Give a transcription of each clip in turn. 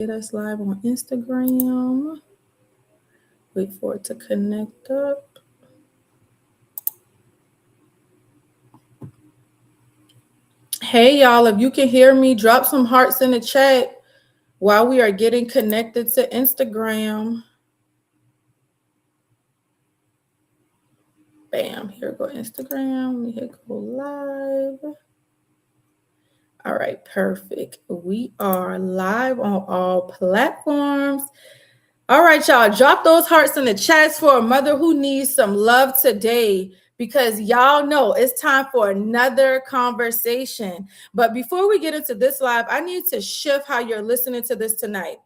Get us live on Instagram. Wait for it to connect up. Hey y'all, if you can hear me, drop some hearts in the chat while we are getting connected to Instagram. Bam, here go Instagram. Let me hit go live. All right, perfect. We are live on all platforms. All right, y'all, drop those hearts in the chats for a mother who needs some love today because y'all know it's time for another conversation. But before we get into this live, I need to shift how you're listening to this tonight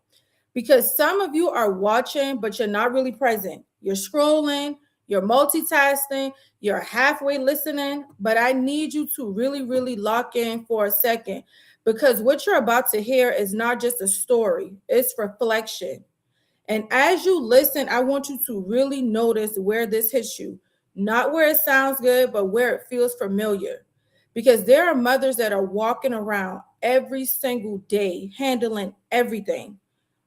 because some of you are watching, but you're not really present. You're scrolling, you're multitasking, you're halfway listening, but I need you to really, really lock in for a second because what you're about to hear is not just a story, it's reflection. And as you listen, I want you to really notice where this hits you, not where it sounds good, but where it feels familiar. Because there are mothers that are walking around every single day handling everything: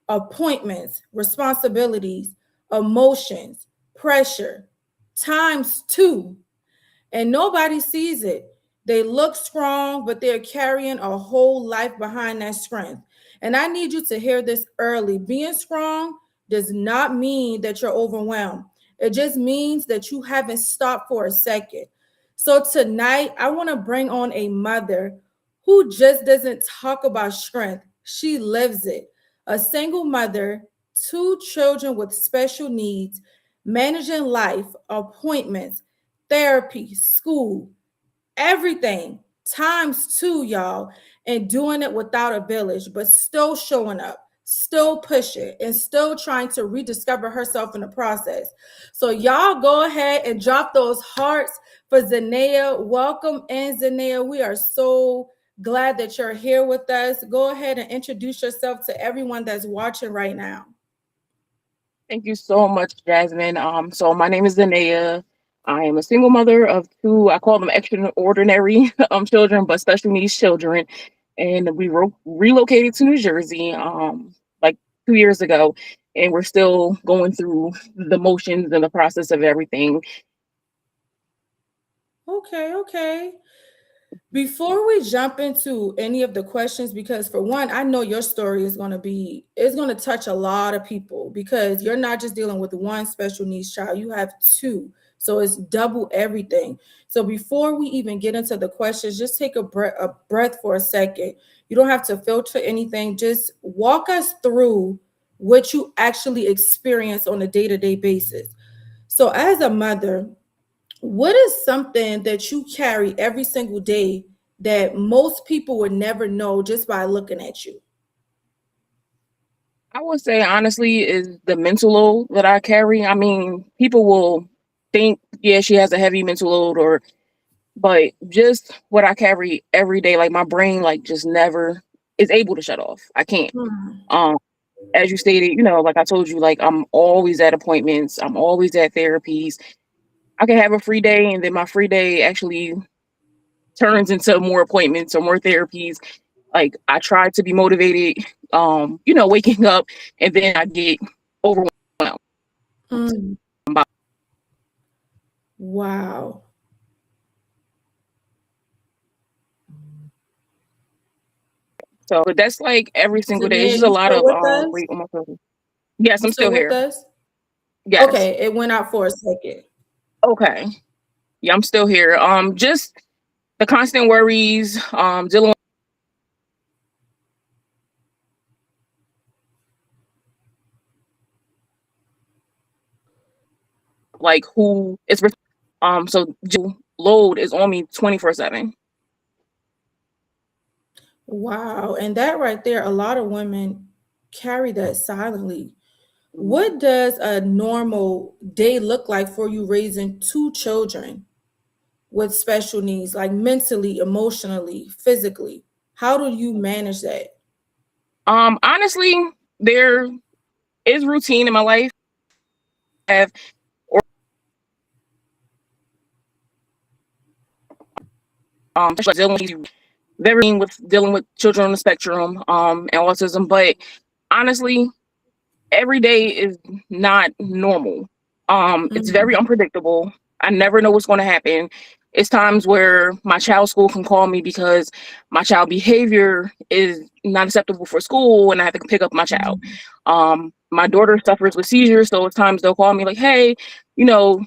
appointments, responsibilities, emotions, pressure, times two, and nobody sees it. They look strong, but they're carrying a whole life behind that strength. And I need you to hear this early. Being strong does not mean that you're overwhelmed, it just means that you haven't stopped for a second. So tonight, I want to bring on a mother who just doesn't talk about strength, she lives it. A single mother, two children with special needs, managing life, appointments, therapy, school, everything times two, y'all, and doing it without a village, but still showing up, still pushing, and still trying to rediscover herself in the process. So, y'all go ahead and drop those hearts for Zanea. Welcome in, Zanea. We are so glad that you're here with us. Go ahead and introduce yourself to everyone that's watching right now. Thank you so much, Jasmine. So my name is Zanea. I am a single mother of two. I call them extraordinary children, but special needs children. And we relocated to New Jersey like 2 years ago, and we're still going through the motions and the process of everything. Okay, okay. Before we jump into any of the questions, because for one, I know your story is going to be, it's going to touch a lot of people because you're not just dealing with one special needs child, you have two. So it's double everything. So before we even get into the questions, just take a breath for a second. You don't have to filter anything. Just walk us through what you actually experience on a day-to-day basis. So as a mother, what is something that you carry every single day that most people would never know just by looking at you? I would say honestly is the mental load that I carry. I mean, people will think, yeah, she has a heavy mental load, or but just what I carry every day, like my brain, like just never is able to shut off. I can't. Hmm. Um, as you stated, like I told you, like I'm always at appointments. I'm always at therapies. I can have a free day, and then my free day actually turns into more appointments or more therapies. Like I try to be motivated, waking up, and then I get overwhelmed. Mm. Wow. So, but that's like every single day. It's Janae, just a you lot still of with us? weight on my shoulders. Yes, You I'm still still with here. us? Yes. Okay, it went out for a second. Okay. Yeah, I'm still here. Just the constant worries, dealing with like who is so load is on me 24/7. Wow. And that right there, a lot of women carry that silently. What does a normal day look like for you raising two children with special needs, like mentally, emotionally, physically? How do you manage that? Honestly, there is routine in my life. I have or especially dealing with children on the spectrum, and autism, but honestly, every day is not normal. It's very Mm, unpredictable. I never know what's going to happen. It's times where my child's school can call me because my child behavior is not acceptable for school and I have to pick up my child. mm, My daughter suffers with seizures, so it's times they'll call me like, hey,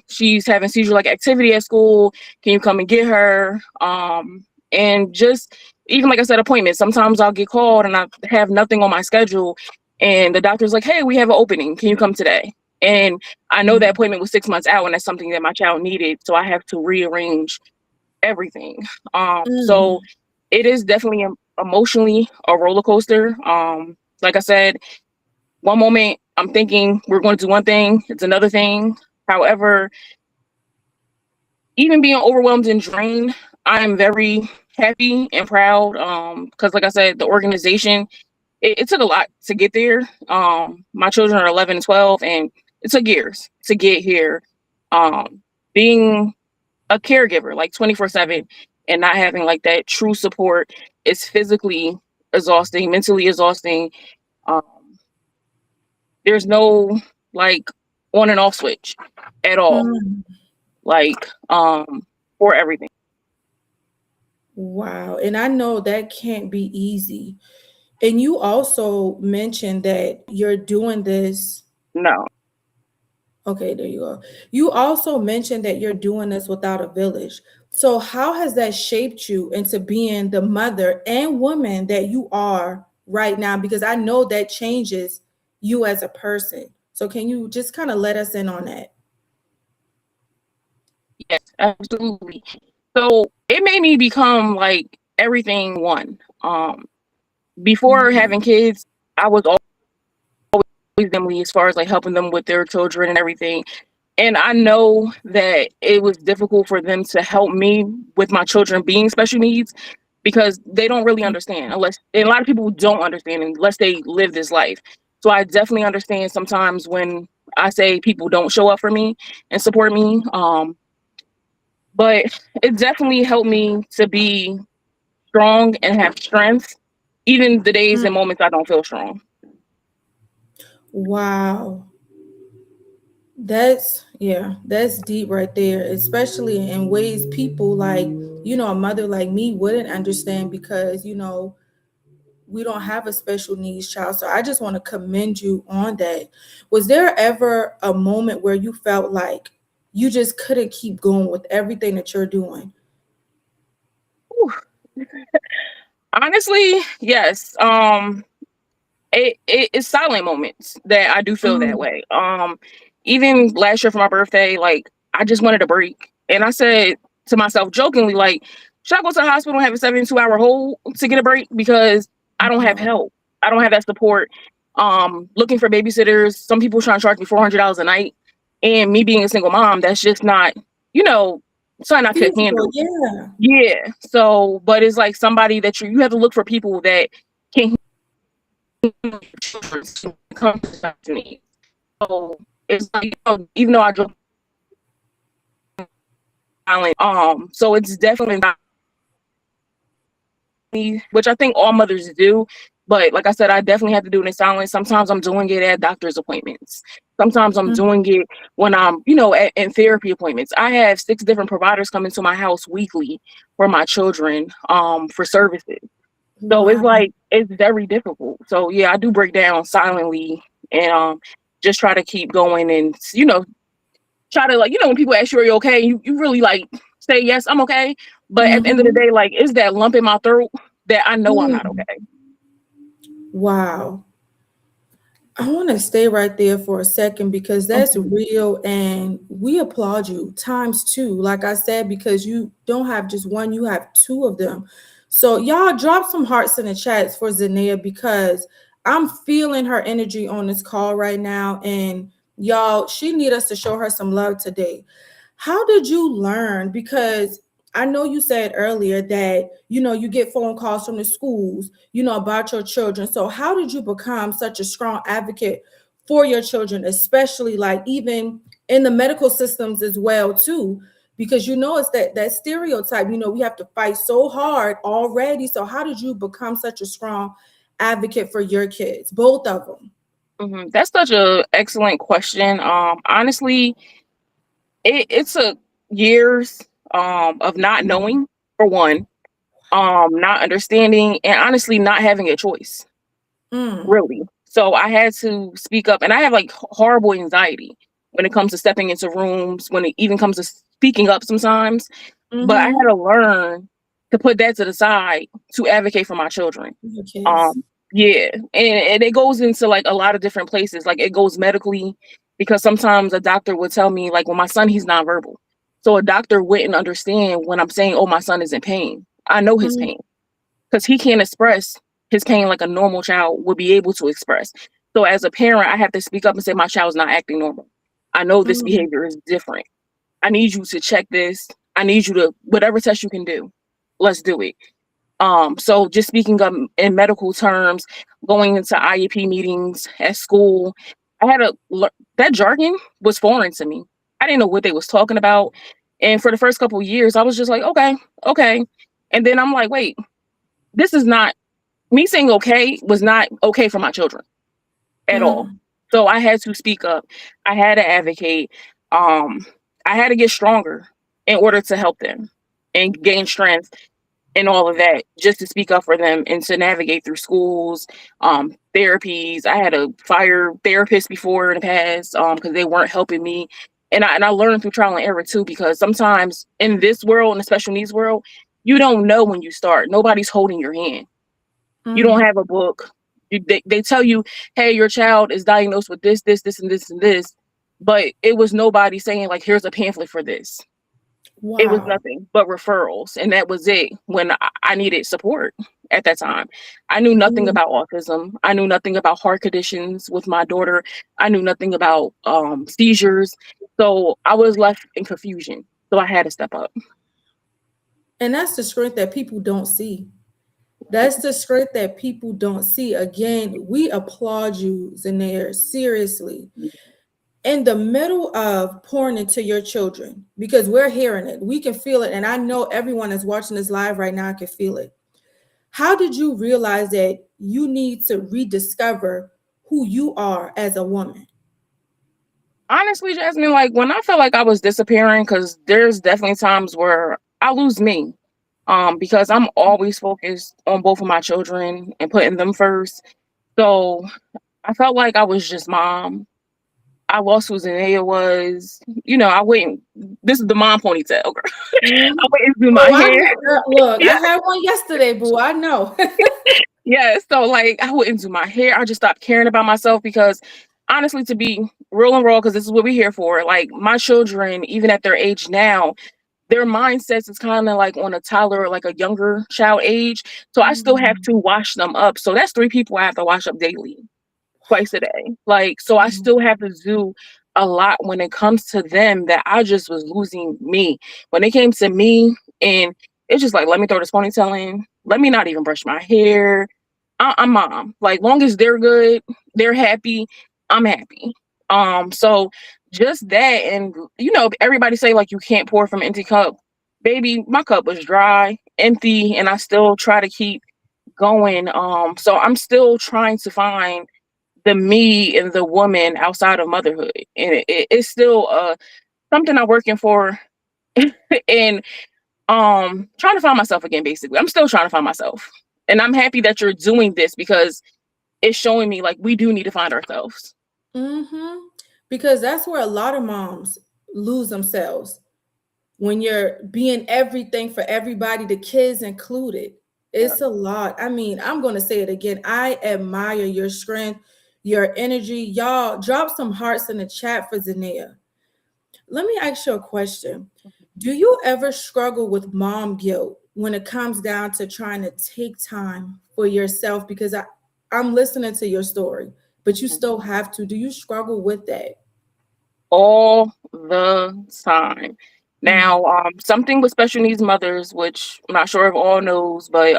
she's having seizure like activity at school. Can you come and get her? And just even like I said, appointments. Sometimes I'll get called and I have nothing on my schedule and the doctor's like, hey, we have an opening. Can you come today? And I know that mm, appointment was 6 months out, and that's something that my child needed. So I have to rearrange everything. So mm, it is definitely emotionally a roller coaster. Like I said, one moment I'm thinking we're going to do one thing, it's another thing. However, even being overwhelmed and drained, I am very happy and proud. Because like I said, the organization it took a lot to get there. My children are 11 and 12, and it took years to get here. Being a caregiver, like 24/7, and not having like that true support is physically exhausting, mentally exhausting. Um, there's no like on and off switch at all, mm. like for everything. Wow. And I know that can't be easy. And you also mentioned that you're doing this. No. Okay, there you go. You also mentioned that you're doing this without a village. So, how has that shaped you into being the mother and woman that you are right now? Because I know that changes you as a person. So, can you just kind of let us in on that? Yes, absolutely. So it made me become like everything one. Before Mm, having kids, I was always family as far as like helping them with their children and everything. And I know that it was difficult for them to help me with my children being special needs because they don't really understand unless and a lot of people don't understand unless they live this life. So I definitely understand sometimes when I say people don't show up for me and support me. But it definitely helped me to be strong and have strength, even the days and mm. moments I don't feel strong. Wow. That's deep right there, especially in ways people like, a mother like me wouldn't understand because, we don't have a special needs child. So I just want to commend you on that. Was there ever a moment where you felt like you just couldn't keep going with everything that you're doing? Whew. Honestly, yes. It's silent moments that I do feel that Mm, way. Even last year for my birthday, like I just wanted a break, and I said to myself jokingly, like, should I go to the hospital and have a 72-hour hold to get a break because I don't have wow. help, I don't have that support. Looking for babysitters. Some people trying to charge me $400 a night, and me being a single mom, that's just not, you know, something I could Feasible, handle. yeah. Yeah. So, but it's like somebody that you have to look for people that can children to come to me. So it's like even though I joke violent, so it's definitely not me, which I think all mothers do. But like I said, I definitely have to do it in silence. Sometimes I'm doing it at doctor's appointments. Sometimes I'm Mm, doing it when I'm, in therapy appointments. I have 6 different providers coming to my house weekly for my children, for services. So it's wow. like it's very difficult. So yeah, I do break down silently and just try to keep going and try to like when people ask you are you okay, you really like say yes, I'm okay. But at the end of the Hmm. day, like it's that lump in my throat that I know I'm not Mm, okay. wow. I want to stay right there for a second because that's Mhm. real and we applaud you times two. Like I said, because you don't have just one, you have two of them. So y'all drop some hearts in the chats for Zanea because I'm feeling her energy on this call right now. And y'all, she need us to show her some love today. How did you learn? Because I know you said earlier that you get phone calls from the schools, about your children. So how did you become such a strong advocate for your children, especially like even in the medical systems as well too? Because it's that stereotype. We have to fight so hard already. So how did you become such a strong advocate for your kids, both of them? That's such a excellent question. Honestly, it's a years of not knowing, for one, not understanding, and honestly not having a choice, Mm. really. So I had to speak up, and I have like horrible anxiety when it comes to stepping into rooms, when it even comes to speaking up sometimes. But I had Mm-hmm. to learn to put that to the side to advocate for my children. Your kids. Um, yeah, and it goes into like a lot of different places. Like it goes medically, because sometimes a doctor would tell me, like, well, my son, he's nonverbal. So a doctor wouldn't understand when I'm saying, oh, my son is in pain. I know his Mm, pain because he can't express his pain like a normal child would be able to express. So as a parent, I have to speak up and say, my child's not acting normal. I know this mm, behavior is different. I need you to check this. I need you to, whatever test you can do, let's do it. So just speaking of in medical terms, going into IEP meetings at school, I had to that jargon was foreign to me. I didn't know what they was talking about. And for the first couple of years, I was just like, okay, okay. And then I'm like, wait, this is not me saying okay was not okay for my children at all. mm. So I had to speak up. I had to advocate. Um, I had to get stronger in order to help them and gain strength and all of that, just to speak up for them and to navigate through schools, therapies. I had a fire therapist before in the past because they weren't helping me. And I learned through trial and error too, because sometimes in this world, in the special needs world, you don't know when you start. Nobody's holding your hand. You don't Mm. have a book. They tell you, hey, your child is diagnosed with this, this, this, and this, and this. But it was nobody saying, like, here's a pamphlet for this. It was Wow. nothing but referrals. And that was it when I needed support at that time. I knew nothing Mm. about autism. I knew nothing about heart conditions with my daughter. I knew nothing about seizures. So I was left in confusion. So I had to step up. And that's the strength that people don't see. That's the strength that people don't see. Again, we applaud you, Zanair, seriously. In the middle of pouring into your children, because we're hearing it, we can feel it. And I know everyone that's watching this live right now can feel it. How did you realize that you need to rediscover who you are as a woman? Honestly, Jasmine, like when I felt like I was disappearing, because there's definitely times where I lose me. Because I'm always focused on both of my children and putting them first. So I felt like I was just mom. I lost who Zanea was. I wouldn't. This is the mom ponytail, girl. I Mhm. wouldn't do my Oh, I hair. know. Look, Yeah, I had one yesterday, boo. I know. yeah. So like, I wouldn't do my hair. I just stopped caring about myself because, honestly, to be real and raw, because this is what we're here for. Like my children, even at their age now, their mindsets is kind of like on a toddler or like a younger child age. So I still have Mm, to wash them up. So that's three people I have to wash up daily, twice a day. Like, so I mm, still have to do a lot when it comes to them, that I just was losing me. When it came to me, and it's just like, let me throw this ponytail in. Let me not even brush my hair. I'm mom. Like, long as they're good, they're happy, I'm happy. So just that, and everybody say like you can't pour from an empty cup. Baby, my cup was dry, empty, and I still try to keep going. So I'm still trying to find the me and the woman outside of motherhood, and it's still something I'm working for, and trying to find myself again. Basically, I'm still trying to find myself, and I'm happy that you're doing this because it's showing me like we do need to find ourselves. mm-hmm. Because that's where a lot of moms lose themselves when you're being everything for everybody, the kids included. Yeah. It's a lot. I mean, I'm going to say it again. I admire your strength, your energy. Y'all, drop some hearts in the chat for Zanea. Let me ask you a question. Do you ever struggle with mom guilt when it comes down to trying to take time for yourself? Because I'm listening to your story, but you still have to. Do you struggle with that? All the time. Mm, Now, something with special needs mothers, which I'm not sure if all knows, but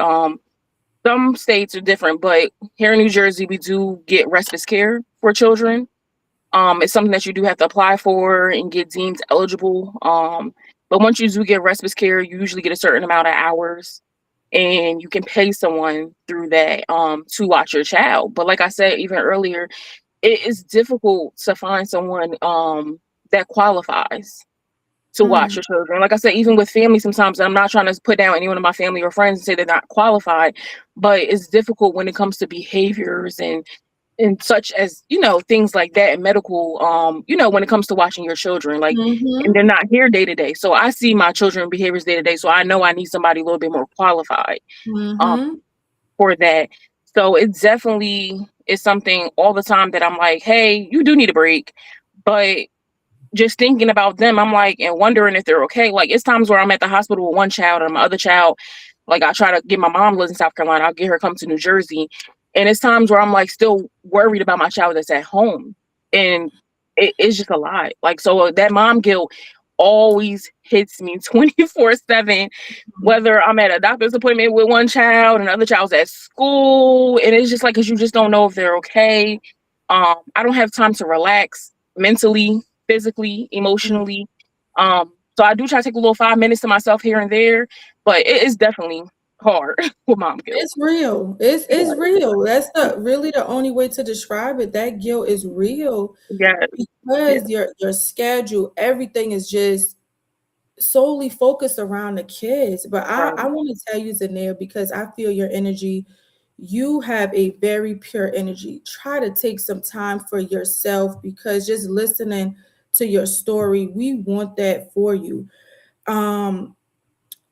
some states are different. But here in New Jersey, we do get respite care for children. It's something that you do have to apply for and get deemed eligible. But once you do get respite care, you usually get a certain amount of hours. and you can pay someone through that to watch your child. But like I said even earlier, it is difficult to find someone that qualifies to watch Mm, your children. Like I said, even with family, sometimes I'm not trying to put down anyone in my family or friends and say they're not qualified, but it's difficult when it comes to behaviors and such as, things like that, and medical, when it comes to watching your children, like, and mm-hmm, they're not here day to day. So I see my children behaviors day to day. So I know I need somebody a little bit more qualified um mm-hmm. for that. So it definitely is something all the time that I'm like, hey, you do need a break. But just thinking about them, I'm like, and wondering if they're okay. Like, it's times where I'm at the hospital with one child and my other child, like, I try to get my mom lives in South Carolina, I'll get her come to New Jersey. And it's times where I'm like still worried about my child that's at home. And it's just a lot. Like, so that mom guilt always hits me 24/7, whether I'm at a doctor's appointment with one child and another child's at school. And it's just like, because you just don't know if they're okay. I don't have time to relax mentally, physically, emotionally. So I do try to take a little 5 minutes to myself here and there, but it is definitely hard with mom guilt. It's real. It's Right. real. That's the really the only way to describe it. That guilt is real Yes. Yeah. because your schedule, everything is just solely focused around the kids. But I Right. want to tell you, Zanea, because I feel your energy. You have a very pure energy. Try to take some time for yourself because just listening to your story, we want that for you. Um,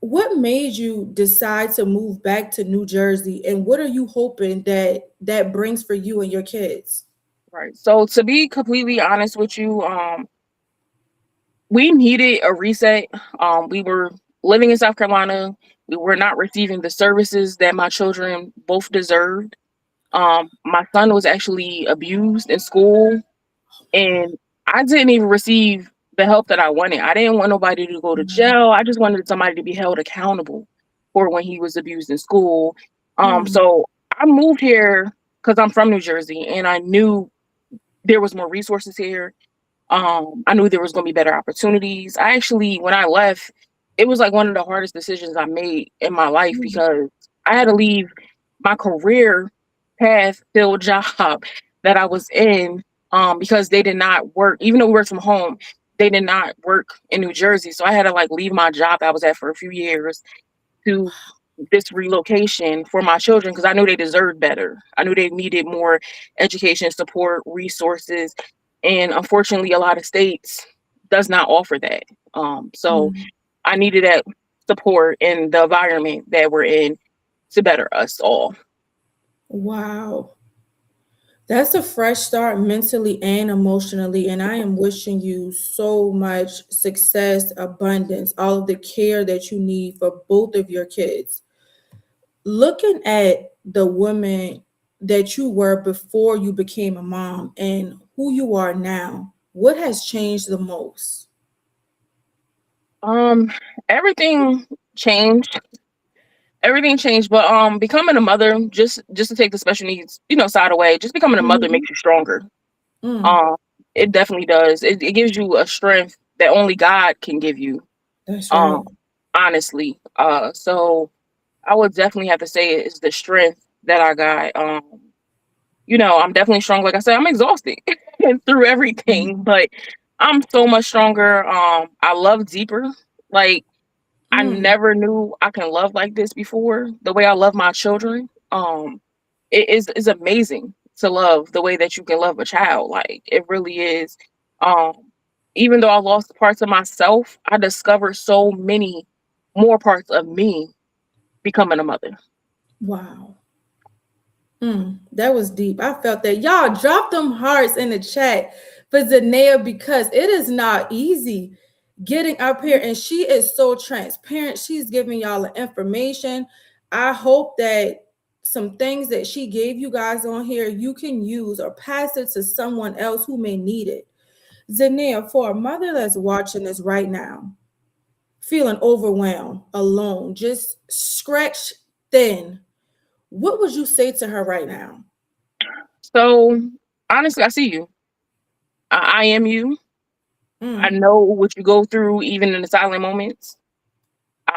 what made you decide to move back to New Jersey, and what are you hoping that that brings for you and your kids? Right. So to be completely honest with you, we needed a reset. We were living in South Carolina. We were not receiving the services that my children both deserved. My son was actually abused in school, and I didn't even receive the help that I wanted. I didn't want nobody to go to jail. I just wanted somebody to be held accountable for when he was abused in school. Mm, So I moved here because I'm from New Jersey, and I knew there was more resources here. I knew there was going to be better opportunities. I actually, when I left, it was like one of the hardest decisions I made in my life mm, because I had to leave my career path filled job that I was in, because they did not work, even though we worked from home, they did not work in New Jersey. So I had to like leave my job I was at for a few years to this relocation for my children because I knew they deserved better. I knew they needed more education, support, resources, and unfortunately, a lot of states does not offer that. So mm. I needed that support in the environment that we're in to better us all. Wow. That's a fresh start mentally and emotionally. And I am wishing you so much success, abundance, all of the care that you need for both of your kids. Looking at the woman that you were before you became a mom and who you are now, what has changed the most? Um, everything changed. Everything changed, but becoming a mother, just to take the special needs, side away, just becoming a mother Mhm. makes you stronger. Mm, Um, it definitely does. It gives you a strength that only God can give you. that's Um, right. honestly. So I would definitely have to say it's the strength that I got. I'm definitely strong. Like I said, I'm exhausted and through Mm, everything, but I'm so much stronger. I love deeper. Like, I mm, never knew I can love like this before. The way I love my children. It is amazing to love the way that you can love a child. Like, it really is. Um, even though I lost parts of myself, I discovered so many more parts of me becoming a mother. wow. That was deep. I felt that. Y'all drop them hearts in the chat for Zanea because it is not easy getting up here. And she is so transparent. She's giving y'all the information. I hope that some things that she gave you guys on here you can use or pass it to someone else who may need it. Zanea, for a mother that's watching this right now, feeling overwhelmed, alone, just scratched thin, what would you say to her right now? So honestly, I see you. I am you. I Mm. know what you go through, even in the silent moments.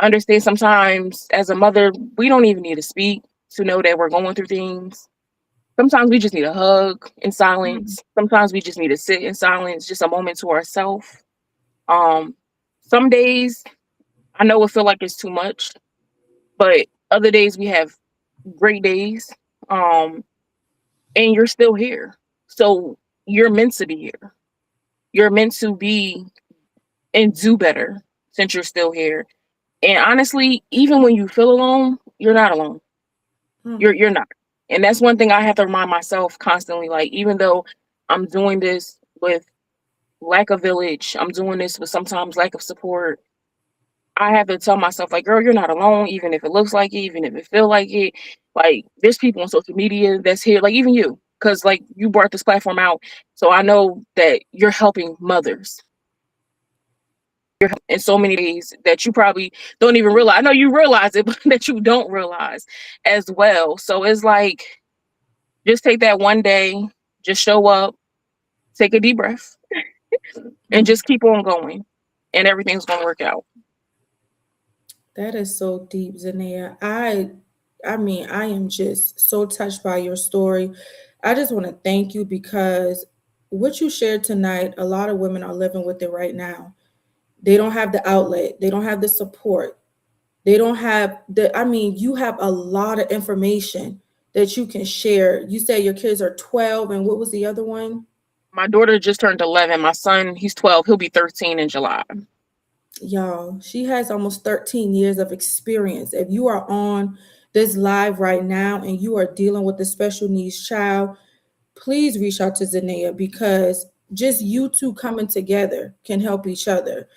I understand sometimes as a mother, we don't even need to speak to know that we're going through things. Sometimes we just need a hug in Mm, silence. Sometimes we just need to sit in silence, just a moment to ourselves. Um, some days I know it feel like it's too much, but other days we have great days. Um, and you're still here. So you're meant to be here. You're meant to be and do better since you're still here. And honestly, even when you feel alone, you're not alone. mm. You're not. And that's one thing I have to remind myself constantly. Like, even though I'm doing this with lack of village, I'm doing this with sometimes lack of support. I have to tell myself, like, girl, you're not alone, even if it looks like it, even if it feel like it. Like, there's people on social media that's here, like even you, because like you brought this platform out. So I know that you're helping mothers in so many ways that you probably don't even realize. I know you realize it, but that you don't realize as well. So it's like, just take that one day, just show up, take a deep breath, and Mm. just keep on going, and everything's gonna work out. That is so deep, Zanea. I mean, I am just so touched by your story. I just want to thank you because what you shared tonight, a lot of women are living with it right now. They don't have the outlet, they don't have the support, they don't have the, I mean, you have a lot of information that you can share. You say your kids are 12, and what was the other one? My daughter just turned 11. My son, he's 12. He'll be 13 in July. Y'all, she has almost 13 years of experience. If you are on this live right now and you are dealing with a special needs child, please reach out to Zanea because just you two coming together can help each other.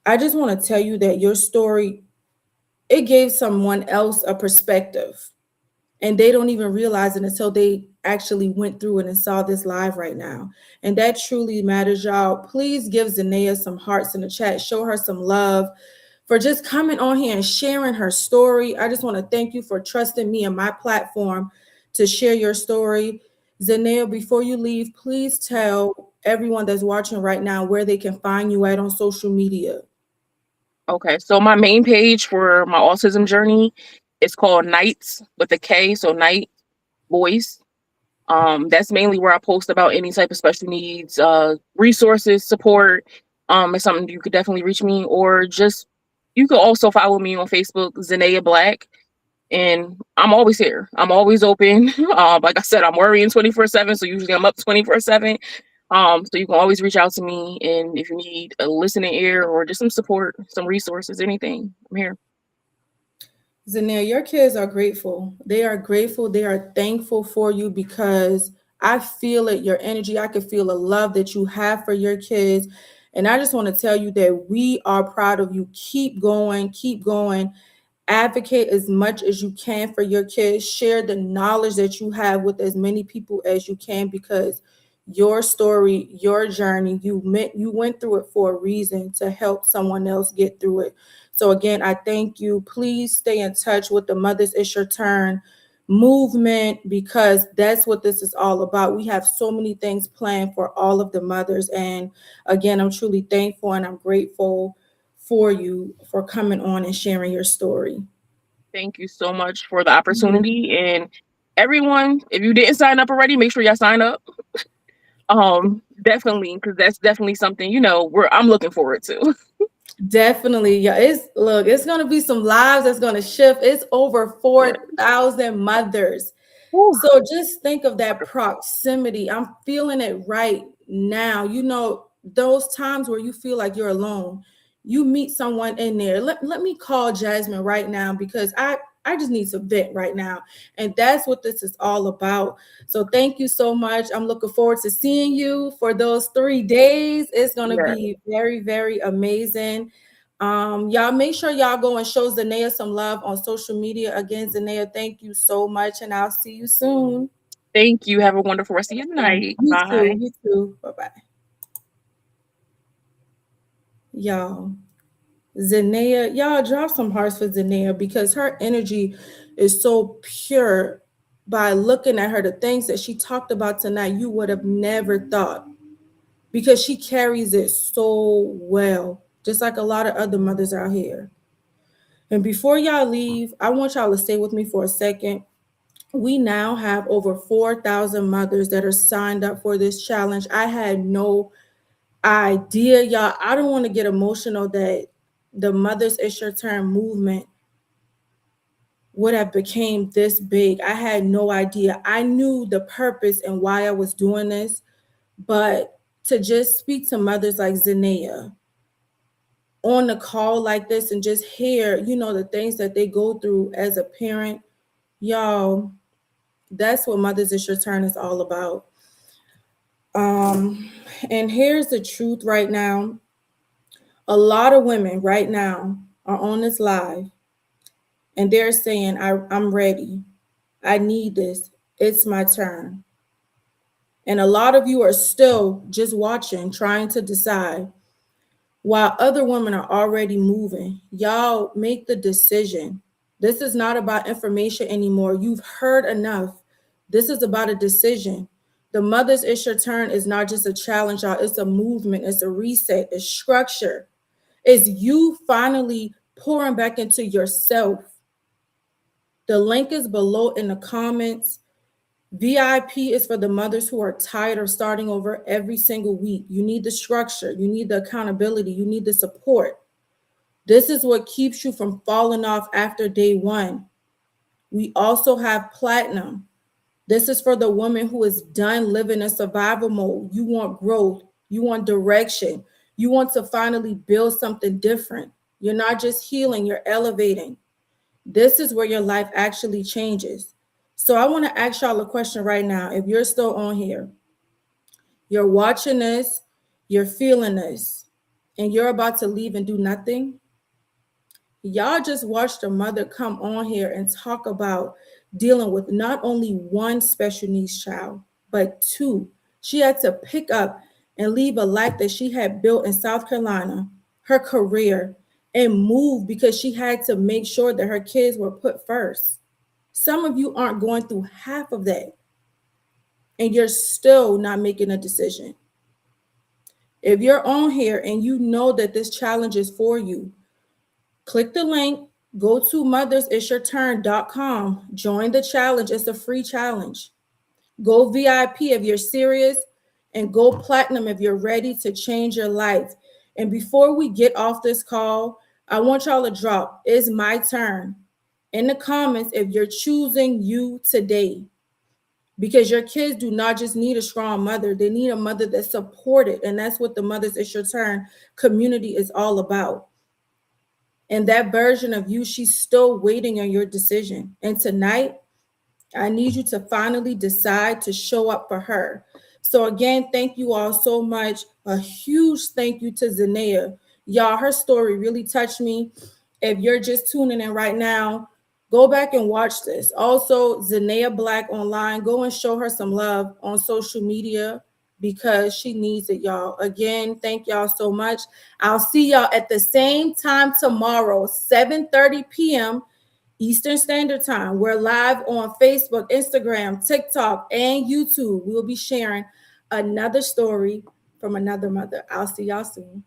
I just want to tell you that your story, it gave someone else a perspective, and they don't even realize it until they actually went through it and saw this live right now. And that truly matters, y'all. Please give Zanea some hearts in the chat. Show her some love for just coming on here and sharing her story. I just want to thank you for trusting me and my platform to share your story. Zanea, before you leave, please tell everyone that's watching right now where they can find you at on social media. Okay, so my main page for my autism journey is called Nights with a K, so Night Voice. That's mainly where I post about any type of special needs, resources, support. It's something you could definitely reach me, or just you could also follow me on Facebook, Zanea Black, and I'm always here. I'm always open. Like I said, I'm worrying 24/7, so usually I'm up 24/7. So you can always reach out to me, and if you need a listening ear or just some support, some resources, anything, I'm here. Zanir, your kids are grateful. They are grateful. They are thankful for you because I feel it, your energy. I can feel the love that you have for your kids. And I just want to tell you that we are proud of you. Keep going, keep going. Advocate as much as you can for your kids. Share the knowledge that you have with as many people as you can because your story, your journey, you went through it for a reason to help someone else get through it. So again, I thank you. Please stay in touch with the Mothers It's Your Turn movement because that's what this is all about. We have so many things planned for all of the mothers. And again, I'm truly thankful and I'm grateful for you for coming on and sharing your story. Thank you so much for the Mhm. opportunity, and everyone, if you didn't sign up already, make sure y'all sign up. Definitely, because that's definitely something where I'm looking forward to. Definitely. Yeah, it's gonna be some lives that's gonna shift. It's over Yeah. 4,000 mothers. Whew. So just think of that Wonderful. proximity. I'm feeling it right now. You know, those times where you feel like you're alone, you meet someone in there. Let me call Jasmine right now because I just need to vent right now. And that's what this is all about. So thank you so much. I'm looking forward to seeing you for those 3 days. It's gonna Yeah. be very, very amazing. Y'all make sure y'all go and show Zanea some love on social media. Again, Zanea, thank you so much, and I'll see you soon. Thank you. Have a wonderful rest of your night. You too. Bye. You too. Bye bye. Y'all, Zanea, y'all drop some hearts for Zanea because her energy is so pure. By looking at her, the things that she talked about tonight, you would have never thought because she carries it so well, just like a lot of other mothers out here. And before y'all leave, I want y'all to stay with me for a second. We now have over 4,000 mothers that are signed up for this challenge. I had no idea, y'all. I don't want to get emotional that the Mothers It's Your Turn movement would have became this big. I had no idea. I knew the purpose and why I was doing this, but to just speak to mothers like Zanea on the call like this and just hear, the things that they go through as a parent, y'all, that's what Mothers It's Your Turn is all about. Um, and here's the truth right now. A lot of women right now are on this live and they're saying, I'm ready. I need this. It's my turn. And a lot of you are still just watching, trying to decide, while other women are already moving. Y'all make the decision. This is not about information anymore. You've heard enough. This is about a decision. The Mothers It's Your Turn is not just a challenge, y'all. It's a movement. It's a reset. It's structure. It's you finally pouring back into yourself. The link is below in the comments. VIP is for the mothers who are tired of starting over every single week. You need the structure, you need the accountability, you need the support. This is what keeps you from falling off after day one. We also have platinum. This is for the woman who is done living in survival mode. You want growth, you want direction, you want to finally build something different. You're not just healing, you're elevating. This is where your life actually changes. So I want to ask y'all a question right now. If you're still on here, you're watching this, you're feeling this, and you're about to leave and do nothing, y'all just watched a mother come on here and talk about dealing with not only one special needs child, but two. She had to pick up and leave a life that she had built in South Carolina, her career, and move because she had to make sure that her kids were put first. Some of you aren't going through half of that, and you're still not making a decision. If you're on here and you know that this challenge is for you, click the link, go to mothersitsyourturn.com, join the challenge. It's a free challenge. Go VIP if you're serious, and go platinum if you're ready to change your life. And before we get off this call, I want y'all to drop "It's my turn" in the comments if you're choosing you today. Because your kids do not just need a strong mother, they need a mother that's supported. And that's what the Mothers It's Your Turn community is all about. And that version of you, she's still waiting on your decision. And tonight, I need you to finally decide to show up for her. So again, thank you all so much. A huge thank you to Zanea. Y'all, her story really touched me. If you're just tuning in right now, go back and watch this. Also, Zanea Black online, go and show her some love on social media because she needs it, y'all. Again, thank y'all so much. I'll see y'all at the same time tomorrow, 7:30 p.m. Eastern Standard Time. We're live on Facebook, Instagram, TikTok, and YouTube. We'll be sharing another story from another mother. I'll see y'all soon.